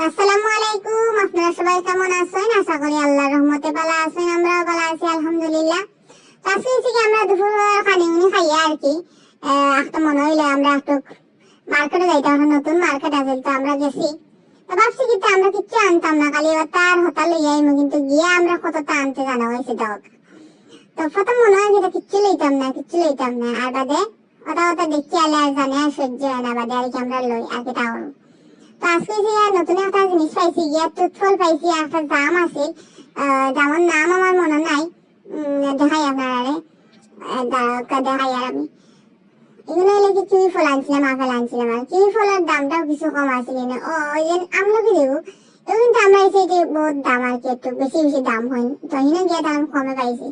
আসসালামু আলাইকুম। আপনারা সবাই কেমন আছেন? আশা করি আল্লাহর রহমতে ভালো আছেন। আমরাও ভালো আছি আলহামদুলিল্লাহ। আজকে থেকে আমরা দুপুর খানিমুনি খাইয়া আর কি একটা মনে হইলো আমরা একটু মার্কেটে যাইতে, একটা নতুন মার্কেট আছে, তো আমরা গেছি। তো ভাবছি কিন্তু আমরা কিচ্ছু আনতাম না, খালি তার হতা লইয়া আইমু, কিন্তু গিয়ে আমরা কতটা আনতে জানা হয়েছে দক। তো প্রথম মনে হয় যেটা কিচ্ছু লইতাম না, আর বাদে ওটা দেখি আলে আর জানে আর সহ্য হয় না, বাদে আর কি আমরা লই আর কি তাও। তো আজকে যে নতুন একটা জিনিস পাইছি, গিয়া টুথফল পাইছি, একটা জাম আছে, জামের নাম আমার মনে নাই, দেখাই আপনারা দেখাই। আর আমি এগুলো হলে কি কিউই ফল আনছিলাম, আপেল আনছিলাম, আর কিউই ফলের দামটাও কিছু কম আছে কিনা। ওই যে আমলকি দেবো, এগুলো কিন্তু আমরা এসে যে বহুত দাম আর কি, একটু বেশি দাম হয়, তো এখানে গিয়ে দাম কমে পাইছি।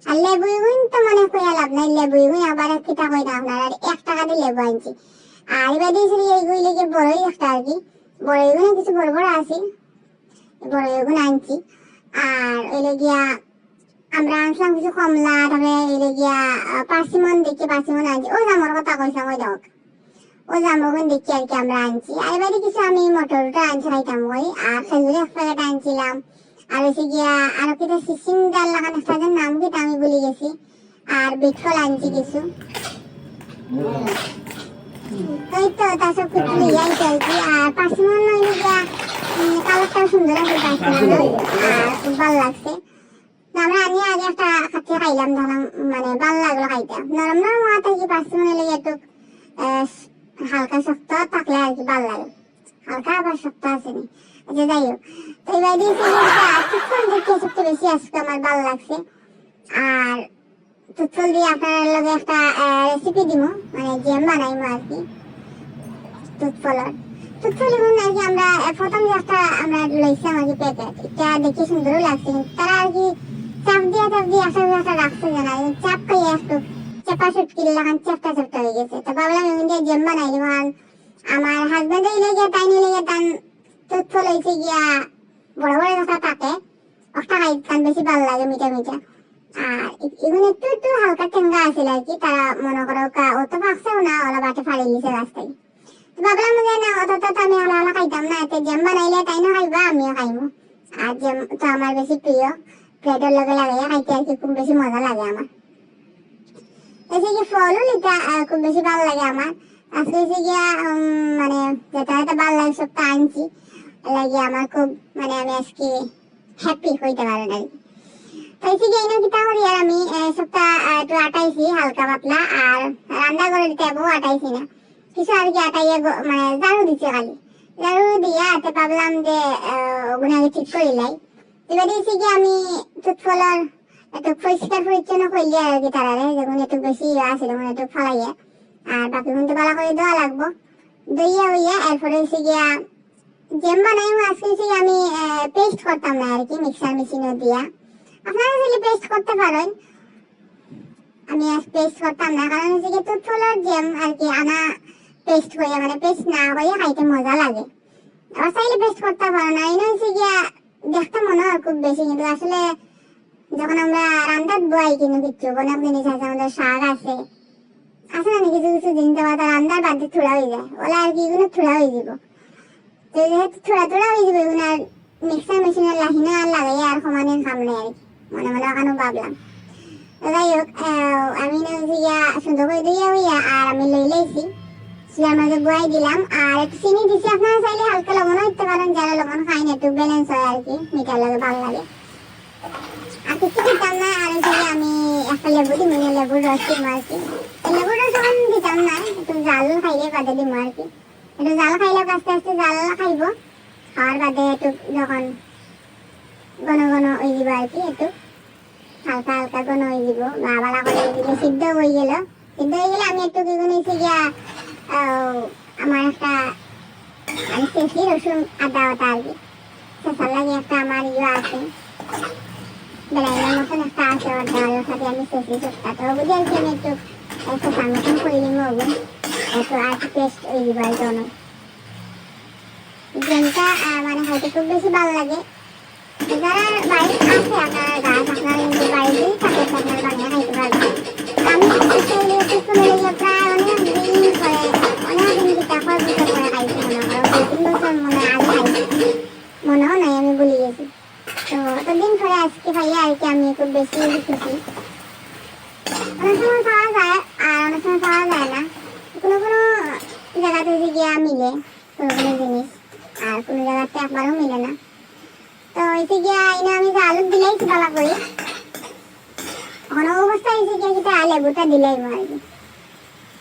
আর লেবু এগুলো তো মানে কইয়া লাভ নাই, লেবু এগুলো আবার এক কিটা কই না আপনার, আর 1 টাকা দিয়ে লেবু আনছি। আর এবার দিয়েছি এইগুলো যে বড়ই একটা আর কি, বড় এগুলো কিছু বড় বড় আছে, বড় এগুলো আনছি। আর ওইলে গিয়া আমরা আনছিলাম কিছু কমলা, তারপরে ওইলে গিয়া পার্সিমন দেখি, পার্সিমন আনছি। ও জামর কথা কইছিলাম, ওই দেখ ও জামরগুন দেখি আর কি আমরা আনছি। আর এবারে কিছু আমি মটরটা আনছি খাইতাম ওই, আর খেজুরি 1 প্যাকেট আনছিলাম। আর হচ্ছে গিয়া আরো কিছু সিসিম ডাল লাগানো তাদের নাম কিটা আমি ভুলে গেছি। আর বিটফল আনছি কিছু, এই তো তা সব কিছু লিয়ে আনছি আর কি। আর পার্সিমন হইলে গিয়া কালারটাও সুন্দর আছে পার্সিমন, আর খুব ভালো লাগছে। আমরা আনি আগে একটা খাচ্ছি খাইলাম, ধরলাম মানে ভালো লাগলো খাইতে, নরম নরম হওয়া থাকি। পার্সিমন হলে একটু হালকা শক্ত থাকলে আর কি ভালো লাগে, হালকা আবার শক্ত আসেনি। আচ্ছা যাই হোক, তো এবার দিয়েছি সবচেয়ে বেশি আজকে আমার ভালো লাগছে। আর টুথফল দিয়ে আপনার লগে একটা রেসিপি দিব, মানে জ্যাম বানাইবো আর কি টুথফল এগুলো আর কি। আমরা প্রথম যে একটা আমরা লইছিলাম আর কি প্যাকেট, এটা দেখে সুন্দরও লাগছে, তারা আর কি চাপ দিয়ে একটা রাখছে জানা, চাপ খাইয়ে একটু চেপা সুটকি লাগান চেপটা হয়ে গেছে। তো ভাবলাম এগুলো দিয়ে জ্যাম বানাই দিব। আর আমার হাজবেন্ড হইলে গিয়া তাই নিলে গিয়া তান টুথফল হয়েছে গিয়া বড় বড় কথা তাকে একটা খাইতাম বেশি ভালো লাগে, মিঠা মিঠা। আর এগুলো একটু হালকা টেঙ্গা আছিল আর কি, তারা মনে করো অত পাকছেও না, ওরা বাটে ফাড়ি দিছে রাস্তায়। তো ভাবলাম যে না অত আমি আলা খাইতাম না, এতে জ্যাম বানাইলে তাই না খাইবা, আমিও খাইবো। আর জ্যাম তো আমার বেশি প্রিয়, প্লেটের লগে লাগাইয়া খাইতে আর কি খুব বেশি মজা লাগে আমার। এসে গিয়ে ফলও নিতে খুব বেশি ভালো লাগে আমার। আজকে এসে গিয়া মানে যেটা ভালো লাগে সবটা আনছি লাগে আমার খুব, মানে আমি আজকে হ্যাপি হইতে পারেন আর কি। তো এসে গিয়ে এনে কিতা করি, আর আমি সবটা একটু আটাইছি হালকা পাতলা, আর রান্না করে দিতে আটাইছি না কিছু আর কি, আটাইয়া মানে ঝাড়ু দিচ্ছে, খালি ঝাড়ু দিয়া হাতে ভাবলাম যে ওগুলো আগে ঠিক করে লাই। এবার এসে গিয়ে আমি টুথফলের একটু পরিষ্কার পরিচ্ছন্ন করলে আর কি, তারা যখন একটু বেশি আছে তখন একটু ফালাইয়া, আর বাকি কিন্তু ভালো করে দেওয়া লাগবো, দইয়া হইয়া। এরপরে এসে গিয়া জ্যাম বানাই আজকে এসে আমি পেস্ট করতাম না আর কি, মিক্সার মেশিনে দিয়া। আপনারা যদি পেস্ট করতে পারেন, আমি আজ পেস্ট করতাম না, কারণ হচ্ছে কি টুথফলের জ্যাম আর কি আনা পেস্ট হইয়া, মানে পেস্ট না হইয়া খাইতে মজা লাগে। আবার চাইলে পেস্ট করতে পারো না, এনে হচ্ছে গিয়া দেখতে মনে হয় খুব বেশি, কিন্তু আসলে যখন আমরা রান্নার বই কিন্তু কিচ্ছু অনেক জিনিস আছে, আমাদের শাক আছে না কিছু কিছু জিনিস রান্নার বাদে থোড়া হয়ে যায়, ওলা আর কি এগুলো থোড়া হয়ে যাব। তো যেহেতু থোড়া হয়ে যাবে, এগুলো আর মিক্সার মেশিনের লাহিনা আর লাগাই আর সমানে সামনে আর কি মনে মনে ওখানে ভাবলাম। তো যাই হোক, আমি সুন্দর করে দিয়ে হইয়া আর আমি লই লাইছি, শিলার মাঝে বয়াই দিলাম, আর একটু চিনি দিছি। আপনারা চাইলে হালকা লবণও দিতে পারেন, যারা লবণ খাই না, একটু ব্যালেন্স হয় আর কি, মিঠার লাগে ভালো লাগে। আর কিছু দিতাম না, আর আমি একটা লেবু দিব, লেবুর রস দিব আর কি। লেবুর রস এখন দিতাম না, একটু জাল খাইলে বাদে দিব আর কি, একটু জাল খাইলে আস্তে আস্তে জাল খাইব, খাওয়ার বাদে একটু যখন ঘন হয়ে যাব আর কি, একটু হালকা হালকা ঘন হয়ে যাব বা ভালো করে এদিকে সিদ্ধ হয়ে গেলে আমি একটু কি নিয়েছি গিয়া আমার একটা আমি চেষি রসুন আদা ওটা আর কি চেষার লাগে একটা আমার আছে বেলাইনের মতন একটা আছে, ওর সাথে আমি চেষি সবটা, তো বুঝে আর কি আমি একটু চেষার মতন করে নিব, একটু আর কি পেস্ট হয়ে যাব আর জন্য জ্যামটা মানে হয়তো খুব বেশি ভালো লাগে। যারা বাড়িতে আছে আপনার গাছ, আপনার বাড়িতেই থাকে, আপনার বানিয়ে খাইতে পারবেন। আমি প্রায় অনেক দিন করে অনেক দিন করে খাইছি, মনে করো 2-3 বছর মনে আগে খাইছি। মনেও নাই, আমি ভুলে গেছি। তো অতদিন পরে আজকে পাইয়া আর কি আমি খুব বেশি খুশি। অনেক সময় পাওয়া যায় আর অনেক সময় পাওয়া যায় না, কোনো কোনো জায়গাতে যে গিয়া মিলে কোনো কোনো জিনিস, আর কোনো জায়গাতে একবারও মিলে না। তো এসে গিয়া এনে আমি যে আলু দিলাইছি বালা করে, কোনো অবস্থায় এসে গিয়া যেটা লেবুটা দিলাই আর কি।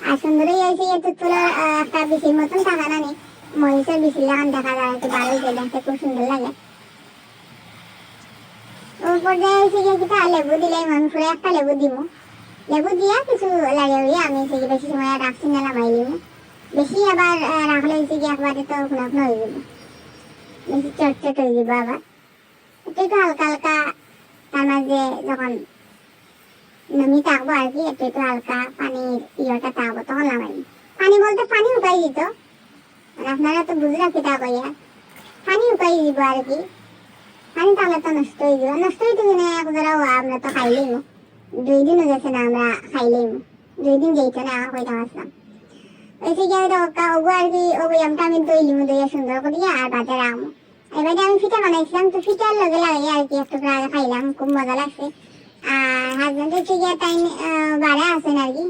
আর সুন্দরই এসে গিয়ে তুলার একটা বিচির মতন টাকা না নেই, মরিচের বিচির লাগান দেখা যায় আর কি, ভালোই দেখতে খুব সুন্দর লাগে। ওর পর্যায়ে এসে গিয়ে যেটা লেবু দিলাই, আমি পুরো একটা লেবু দিব, লেবু দিয়া কিছু লাগে হইয়া আমি এসে গিয়ে বেশি সময় রাখছি না, নামাই দিব। বেশি আবার রাখলে এসে গিয়ে একবারে তো কোনো হয়ে যাবে, বেশি চটচট হয়ে যাবে। আবার একটু হালকা হালকা তার মাঝে যখন নমি থাকবো আর কি, একটু হালকা পানির ইয়েটা থাকবো তখন নামাই। পানি বলতে পানি উপায় দিত, আপনারা তো বুঝে রাখি তা কইয়া পানি উপায় দিব আর কি। পানি তাহলে তো নষ্ট হয়ে যাবে, নষ্ট হইতে কিনে একজোড়াও আমরা তো খাইলেই, 2 দিন হয়ে গেছে না আমরা খাইলেই, 2 দিন যেত না কইতাম আসলাম। ওইসে গিয়ে ওগো আর কি, ওই আমটা আমি দইলিমু, দইয়া সুন্দর করিয়া আর বাজারে আমু। এবারে আমি ফিটা বানাইছিলাম, তো ফিটার লগে লাগে আর কি একটু খাইলাম, খুব মজা লাগছে। আর হাজবেন্ড হচ্ছে গিয়ে টাইম বাড়া আছেন আর কি,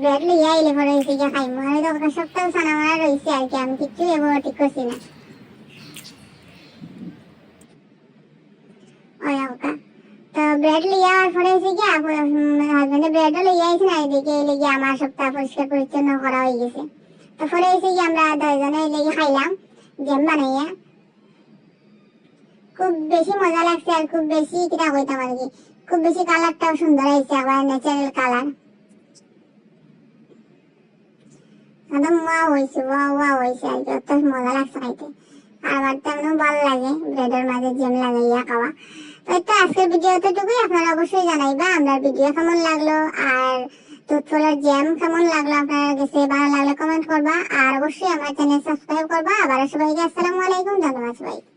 ব্রেড লইয়া এলে পরে হয়েছে গিয়ে খাইমু। আমি তো সপ্তাহ সানা মারা রয়েছে আর কি, আমি কিচ্ছু এবার ঠিক করছি না। ওই ওকা তো ব্রেড লইয়া আর পরে হয়েছে গিয়ে হাজবেন্ডে ব্রেডও লইয়া আইছে না, এদিকে এলে গিয়ে আমার সপ্তাহ পরিষ্কার পরিচ্ছন্ন করা হয়ে গেছে। তো পরে হয়েছে গিয়ে আমরা 2 জনে এলে খাইলাম জ্যাম বানাইয়া, খুব বেশি মজা লাগছে। আর খুব বেশি কিটা কইতাম আর কি, খুব বেশি কালারটাও সুন্দর হয়েছে, আবার ন্যাচারাল কালার, একদম ওয়া হয়েছে আর কি, অত মজা লাগছে খাইতে। আর আমার তেমন ভালো লাগে ব্রেডের মাঝে জ্যাম লাগাইয়া খাওয়া। তো আজকের ভিডিও এতটুকুই, আপনারা অবশ্যই জানাইবা আমরা ভিডিও কেমন লাগলো, আর দুধ ফলের জ্যাম কেমন লাগলো আপনার কাছে, ভালো লাগলে কমেন্ট করবা, আর অবশ্যই আমার চ্যানেল সাবস্ক্রাইব করবা। আবার সবাইকে আসসালামু আলাইকুম, ধন্যবাদ সবাই।